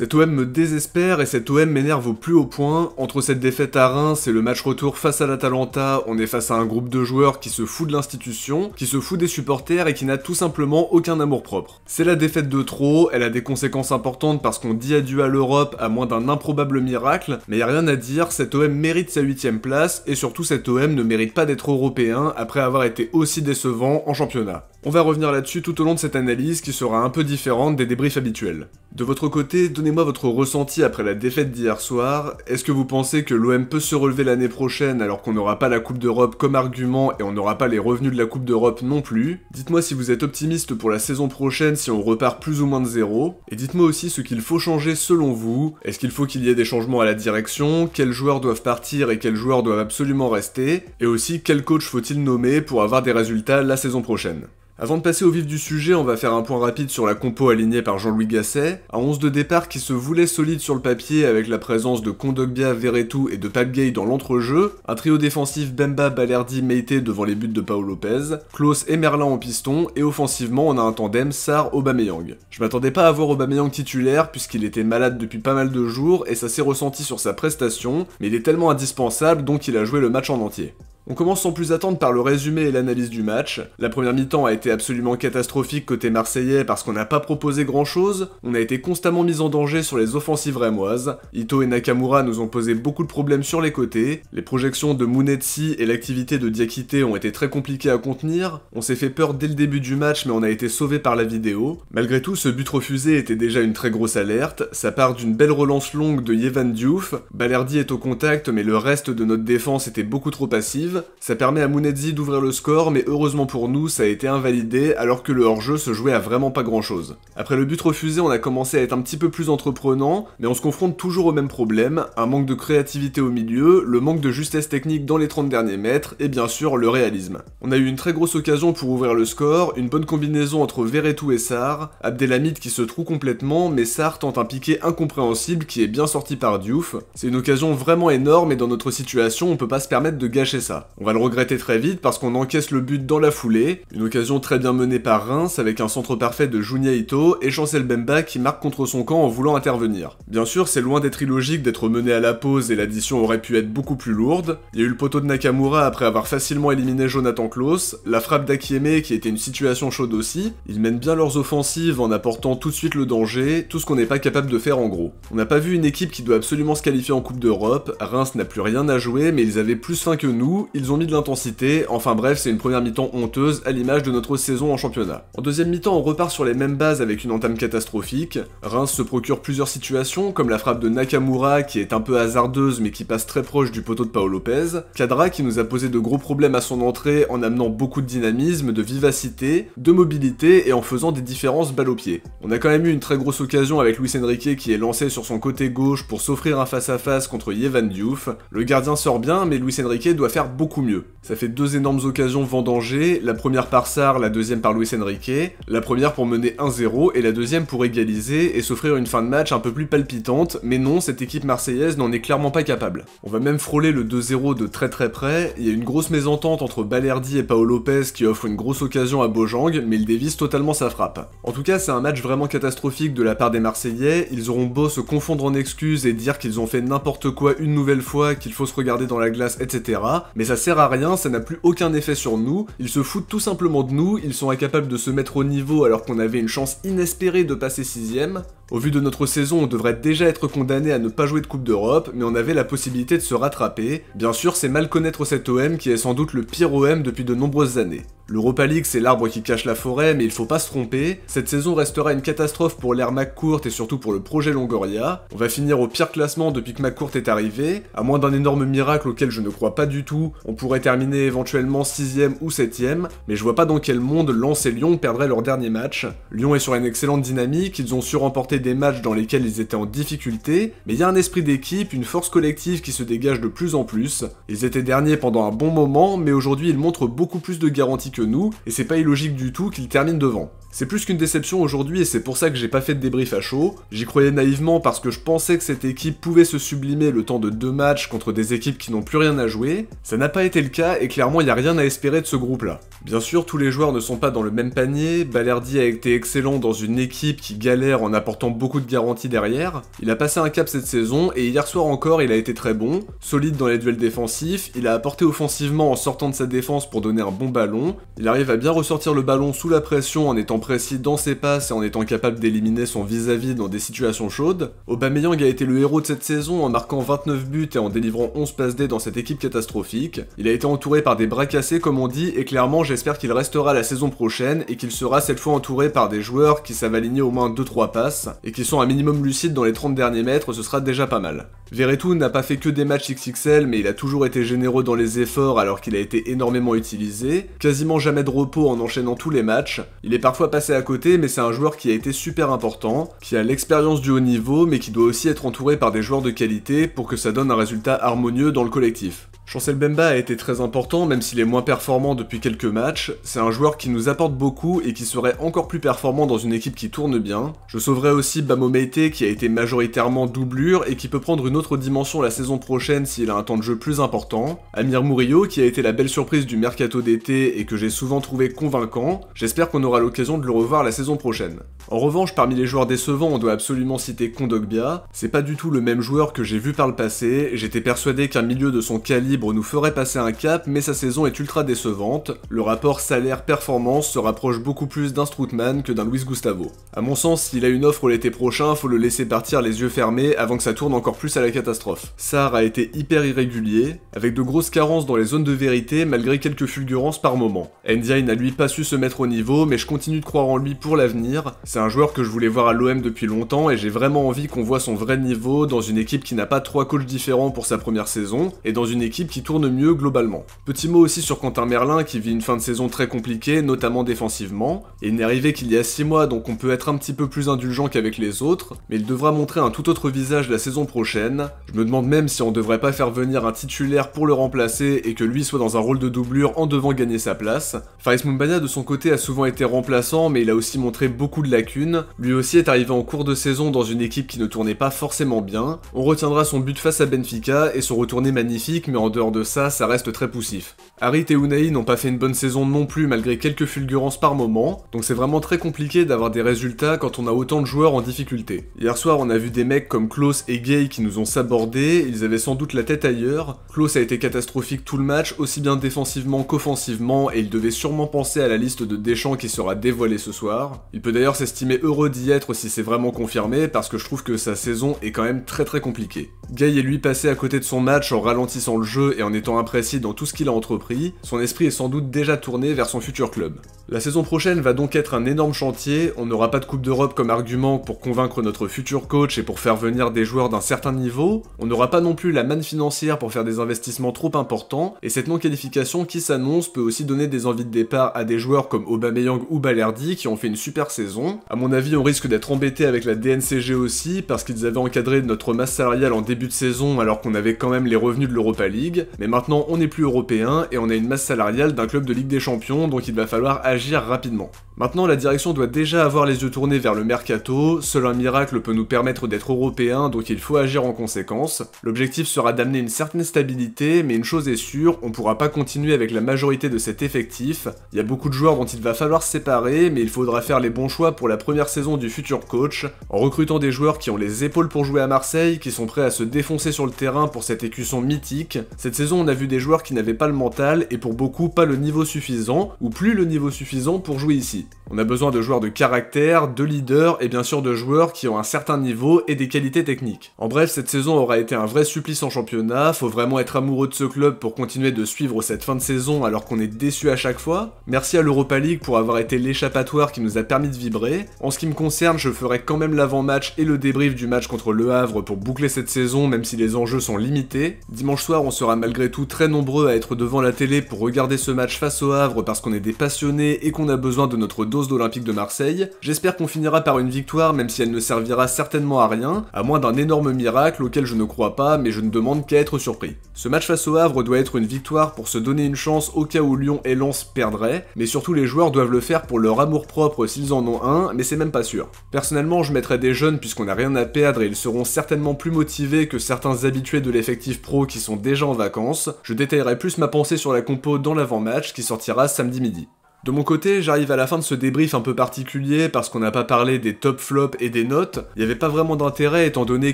Cet OM me désespère et cet OM m'énerve au plus haut point. Entre cette défaite à Reims et le match retour face à l'Atalanta, on est face à un groupe de joueurs qui se fout de l'institution, qui se fout des supporters et qui n'a tout simplement aucun amour-propre. C'est la défaite de trop, elle a des conséquences importantes parce qu'on dit adieu à l'Europe à moins d'un improbable miracle, mais y a rien à dire, cet OM mérite sa 8ème place et surtout cet OM ne mérite pas d'être européen après avoir été aussi décevant en championnat. On va revenir là-dessus tout au long de cette analyse qui sera un peu différente des débriefs habituels. De votre côté, donnez-moi votre ressenti après la défaite d'hier soir. Est-ce que vous pensez que l'OM peut se relever l'année prochaine alors qu'on n'aura pas la Coupe d'Europe comme argument et on n'aura pas les revenus de la Coupe d'Europe non plus? Dites-moi si vous êtes optimiste pour la saison prochaine si on repart plus ou moins de zéro. Et dites-moi aussi ce qu'il faut changer selon vous. Est-ce qu'il faut qu'il y ait des changements à la direction? Quels joueurs doivent partir et quels joueurs doivent absolument rester? Et aussi, quel coach faut-il nommer pour avoir des résultats la saison prochaine? Avant de passer au vif du sujet, on va faire un point rapide sur la compo alignée par Jean-Louis Gasset, un 11 de départ qui se voulait solide sur le papier avec la présence de Kondogbia, Verretou et de Pape Gueye dans l'entrejeu, un trio défensif Bemba, Balerdi, Meite devant les buts de Pau Lopez, Klose et Merlin en piston, et offensivement on a un tandem Sarr-Aubameyang. Je m'attendais pas à voir Aubameyang titulaire puisqu'il était malade depuis pas mal de jours et ça s'est ressenti sur sa prestation, mais il est tellement indispensable donc il a joué le match en entier. On commence sans plus attendre par le résumé et l'analyse du match. La première mi-temps a été absolument catastrophique côté marseillais parce qu'on n'a pas proposé grand chose, on a été constamment mis en danger sur les offensives rémoises, Ito et Nakamura nous ont posé beaucoup de problèmes sur les côtés, les projections de Mounetsi et l'activité de Diakité ont été très compliquées à contenir, on s'est fait peur dès le début du match mais on a été sauvé par la vidéo. Malgré tout, ce but refusé était déjà une très grosse alerte, ça part d'une belle relance longue de Yehvan Diouf, Balerdi est au contact mais le reste de notre défense était beaucoup trop passive. Ça permet à Mounetsi d'ouvrir le score, mais heureusement pour nous, ça a été invalidé alors que le hors-jeu se jouait à vraiment pas grand-chose. Après le but refusé, on a commencé à être un petit peu plus entreprenant, mais on se confronte toujours au même problème, un manque de créativité au milieu, le manque de justesse technique dans les 30 derniers mètres, et bien sûr le réalisme. On a eu une très grosse occasion pour ouvrir le score, une bonne combinaison entre Verretou et Sarr, Abdelhamid qui se trouve complètement, mais Sarr tente un piqué incompréhensible qui est bien sorti par Diouf. C'est une occasion vraiment énorme et dans notre situation, on peut pas se permettre de gâcher ça. On va le regretter très vite parce qu'on encaisse le but dans la foulée, une occasion très bien menée par Reims avec un centre parfait de Junya Ito et Chancel Bemba qui marque contre son camp en voulant intervenir. Bien sûr, c'est loin d'être illogique d'être mené à la pause et l'addition aurait pu être beaucoup plus lourde. Il y a eu le poteau de Nakamura après avoir facilement éliminé Jonathan Klose, la frappe d'Akieme qui était une situation chaude aussi. Ils mènent bien leurs offensives en apportant tout de suite le danger, tout ce qu'on n'est pas capable de faire en gros. On n'a pas vu une équipe qui doit absolument se qualifier en Coupe d'Europe, Reims n'a plus rien à jouer mais ils avaient plus faim que nous, ils ont mis de l'intensité, enfin bref c'est une première mi-temps honteuse à l'image de notre saison en championnat. En deuxième mi-temps on repart sur les mêmes bases avec une entame catastrophique, Reims se procure plusieurs situations comme la frappe de Nakamura qui est un peu hasardeuse mais qui passe très proche du poteau de Pau Lopez, Kadra qui nous a posé de gros problèmes à son entrée en amenant beaucoup de dynamisme, de vivacité, de mobilité et en faisant des différences balle au pied. On a quand même eu une très grosse occasion avec Luis Enrique qui est lancé sur son côté gauche pour s'offrir un face-à-face contre Yehvan Diouf, le gardien sort bien mais Luis Enrique doit faire beaucoup mieux. Ça fait deux énormes occasions vendangées, la première par Sarr, la deuxième par Luis Enrique, la première pour mener 1-0 et la deuxième pour égaliser et s'offrir une fin de match un peu plus palpitante, mais non, cette équipe marseillaise n'en est clairement pas capable. On va même frôler le 2-0 de très très près, il y a une grosse mésentente entre Balerdi et Pau Lopez qui offre une grosse occasion à Bojang, mais il dévisse totalement sa frappe. En tout cas, c'est un match vraiment catastrophique de la part des Marseillais, ils auront beau se confondre en excuses et dire qu'ils ont fait n'importe quoi une nouvelle fois, qu'il faut se regarder dans la glace, etc. Mais ça sert à rien, ça n'a plus aucun effet sur nous, ils se foutent tout simplement de nous, ils sont incapables de se mettre au niveau alors qu'on avait une chance inespérée de passer 6ème. Au vu de notre saison, on devrait déjà être condamné à ne pas jouer de Coupe d'Europe, mais on avait la possibilité de se rattraper. Bien sûr, c'est mal connaître cet OM qui est sans doute le pire OM depuis de nombreuses années. L'Europa League, c'est l'arbre qui cache la forêt, mais il faut pas se tromper. Cette saison restera une catastrophe pour l'ère McCourt et surtout pour le projet Longoria. On va finir au pire classement depuis que McCourt est arrivé. À moins d'un énorme miracle auquel je ne crois pas du tout, on pourrait terminer éventuellement 6ème ou 7ème, mais je vois pas dans quel monde Lens et Lyon perdraient leur dernier match. Lyon est sur une excellente dynamique, ils ont su remporter des matchs dans lesquels ils étaient en difficulté, mais il y a un esprit d'équipe, une force collective qui se dégage de plus en plus. Ils étaient derniers pendant un bon moment, mais aujourd'hui ils montrent beaucoup plus de garanties que nous, et c'est pas illogique du tout qu'ils terminent devant. C'est plus qu'une déception aujourd'hui et c'est pour ça que j'ai pas fait de débrief à chaud. J'y croyais naïvement parce que je pensais que cette équipe pouvait se sublimer le temps de 2 matchs contre des équipes qui n'ont plus rien à jouer. Ça n'a pas été le cas et clairement il n'y a rien à espérer de ce groupe-là. Bien sûr, tous les joueurs ne sont pas dans le même panier, Balerdi a été excellent dans une équipe qui galère en apportant beaucoup de garanties derrière. Il a passé un cap cette saison et hier soir encore il a été très bon, solide dans les duels défensifs, il a apporté offensivement en sortant de sa défense pour donner un bon ballon, il arrive à bien ressortir le ballon sous la pression en étant précis dans ses passes et en étant capable d'éliminer son vis-à-vis dans des situations chaudes. Aubameyang a été le héros de cette saison en marquant 29 buts et en délivrant 11 passes D dans cette équipe catastrophique. Il a été entouré par des bras cassés comme on dit et clairement j'espère qu'il restera la saison prochaine et qu'il sera cette fois entouré par des joueurs qui savent aligner au moins 2-3 passes et qui sont un minimum lucides dans les 30 derniers mètres, ce sera déjà pas mal. Veretout n'a pas fait que des matchs XXL mais il a toujours été généreux dans les efforts alors qu'il a été énormément utilisé, quasiment jamais de repos en enchaînant tous les matchs, il est parfois passé à côté mais c'est un joueur qui a été super important, qui a l'expérience du haut niveau mais qui doit aussi être entouré par des joueurs de qualité pour que ça donne un résultat harmonieux dans le collectif. Chancel Mbemba a été très important même s'il est moins performant depuis quelques matchs, c'est un joueur qui nous apporte beaucoup et qui serait encore plus performant dans une équipe qui tourne bien. Je sauverai aussi Bamo Meite qui a été majoritairement doublure et qui peut prendre une autre dimension la saison prochaine s'il a un temps de jeu plus important. Amir Murillo qui a été la belle surprise du mercato d'été et que j'ai souvent trouvé convaincant, j'espère qu'on aura l'occasion de le revoir la saison prochaine. En revanche, parmi les joueurs décevants, on doit absolument citer Kondogbia, c'est pas du tout le même joueur que j'ai vu par le passé, j'étais persuadé qu'un milieu de son calibre nous ferait passer un cap, mais sa saison est ultra décevante, le rapport salaire-performance se rapproche beaucoup plus d'un Strootman que d'un Luis Gustavo. À mon sens, s'il a une offre l'été prochain, faut le laisser partir les yeux fermés avant que ça tourne encore plus à la catastrophe. Sarr a été hyper irrégulier, avec de grosses carences dans les zones de vérité malgré quelques fulgurances par moment. Ndiaye n'a lui pas su se mettre au niveau, mais je continue de croire en lui pour l'avenir, c'est un joueur que je voulais voir à l'OM depuis longtemps et j'ai vraiment envie qu'on voit son vrai niveau dans une équipe qui n'a pas 3 coachs différents pour sa première saison, et dans une équipe qui tourne mieux globalement. Petit mot aussi sur Quentin Merlin qui vit une fin de saison très compliquée, notamment défensivement, et il n'est arrivé qu'il y a 6 mois donc on peut être un petit peu plus indulgent qu'avec les autres, mais il devra montrer un tout autre visage la saison prochaine. Je me demande même si on devrait pas faire venir un titulaire pour le remplacer et que lui soit dans un rôle de doublure en devant gagner sa place. Faris Moumbagna de son côté a souvent été remplaçant mais il a aussi montré beaucoup de lacunes, lui aussi est arrivé en cours de saison dans une équipe qui ne tournait pas forcément bien, on retiendra son but face à Benfica et son retourné magnifique mais en dehors de ça reste très poussif. Harit et Unai n'ont pas fait une bonne saison non plus malgré quelques fulgurances par moment, donc c'est vraiment très compliqué d'avoir des résultats quand on a autant de joueurs en difficulté. Hier soir on a vu des mecs comme Klose et Gay qui nous ont sabordés, ils avaient sans doute la tête ailleurs. Klose a été catastrophique tout le match, aussi bien défensivement qu'offensivement, et il devait sûrement penser à la liste de Deschamps qui sera dévoilée ce soir. Il peut d'ailleurs s'estimer heureux d'y être si c'est vraiment confirmé, parce que je trouve que sa saison est quand même très compliquée. Gay est lui passé à côté de son match en ralentissant le jeu et en étant imprécis dans tout ce qu'il a entrepris, son esprit est sans doute déjà tourné vers son futur club. La saison prochaine va donc être un énorme chantier, on n'aura pas de Coupe d'Europe comme argument pour convaincre notre futur coach et pour faire venir des joueurs d'un certain niveau, on n'aura pas non plus la manne financière pour faire des investissements trop importants, et cette non-qualification qui s'annonce peut aussi donner des envies de départ à des joueurs comme Aubameyang ou Balerdi qui ont fait une super saison. À mon avis, on risque d'être embêté avec la DNCG aussi, parce qu'ils avaient encadré notre masse salariale en début de saison alors qu'on avait quand même les revenus de l'Europa League, mais maintenant on n'est plus européen et on a une masse salariale d'un club de Ligue des Champions, donc il va falloir agir rapidement. Maintenant, la direction doit déjà avoir les yeux tournés vers le mercato, seul un miracle peut nous permettre d'être européens, donc il faut agir en conséquence. L'objectif sera d'amener une certaine stabilité, mais une chose est sûre, on pourra pas continuer avec la majorité de cet effectif. Il y a beaucoup de joueurs dont il va falloir se séparer, mais il faudra faire les bons choix pour la première saison du futur coach, en recrutant des joueurs qui ont les épaules pour jouer à Marseille, qui sont prêts à se défoncer sur le terrain pour cette écusson mythique. Cette saison, on a vu des joueurs qui n'avaient pas le mental, et pour beaucoup, pas le niveau suffisant, ou plus le niveau suffisant pour jouer ici. On a besoin de joueurs de caractère, de leaders, et bien sûr de joueurs qui ont un certain niveau et des qualités techniques. En bref, cette saison aura été un vrai supplice en championnat, faut vraiment être amoureux de ce club pour continuer de suivre cette fin de saison alors qu'on est déçu à chaque fois. Merci à l'Europa League pour avoir été l'échappatoire qui nous a permis de vibrer. En ce qui me concerne, je ferai quand même l'avant-match et le débrief du match contre Le Havre pour boucler cette saison même si les enjeux sont limités. Dimanche soir, on sera malgré tout très nombreux à être devant la télé pour regarder ce match face au Havre parce qu'on est des passionnés et qu'on a besoin de notre dose d'Olympique de Marseille. J'espère qu'on finira par une victoire même si elle ne servira certainement à rien, à moins d'un énorme miracle auquel je ne crois pas mais je ne demande qu'à être surpris. Ce match face au Havre doit être une victoire pour se donner une chance au cas où Lyon et Lens perdraient, mais surtout les joueurs doivent le faire pour leur amour-propre s'ils en ont un, mais c'est même pas sûr. Personnellement, je mettrais des jeunes puisqu'on n'a rien à perdre et ils seront certainement plus motivés que certains habitués de l'effectif pro qui sont déjà en vacances. Je détaillerai plus ma pensée sur la compo dans l'avant-match qui sortira samedi midi. De mon côté, j'arrive à la fin de ce débrief un peu particulier parce qu'on n'a pas parlé des top flops et des notes. Il n'y avait pas vraiment d'intérêt étant donné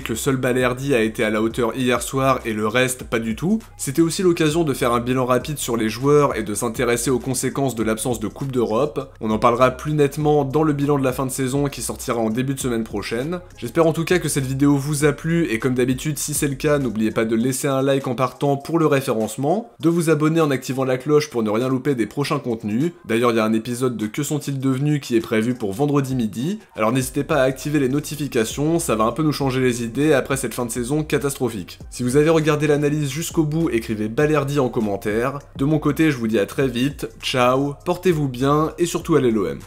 que seul Balerdi a été à la hauteur hier soir et le reste pas du tout. C'était aussi l'occasion de faire un bilan rapide sur les joueurs et de s'intéresser aux conséquences de l'absence de Coupe d'Europe. On en parlera plus nettement dans le bilan de la fin de saison qui sortira en début de semaine prochaine. J'espère en tout cas que cette vidéo vous a plu et comme d'habitude, si c'est le cas, n'oubliez pas de laisser un like en partant pour le référencement, de vous abonner en activant la cloche pour ne rien louper des prochains contenus. D'ailleurs, il y a un épisode de Que sont-ils devenus qui est prévu pour vendredi midi, alors n'hésitez pas à activer les notifications, ça va un peu nous changer les idées après cette fin de saison catastrophique. Si vous avez regardé l'analyse jusqu'au bout, écrivez Balerdi en commentaire. De mon côté, je vous dis à très vite, ciao, portez-vous bien et surtout allez l'OM.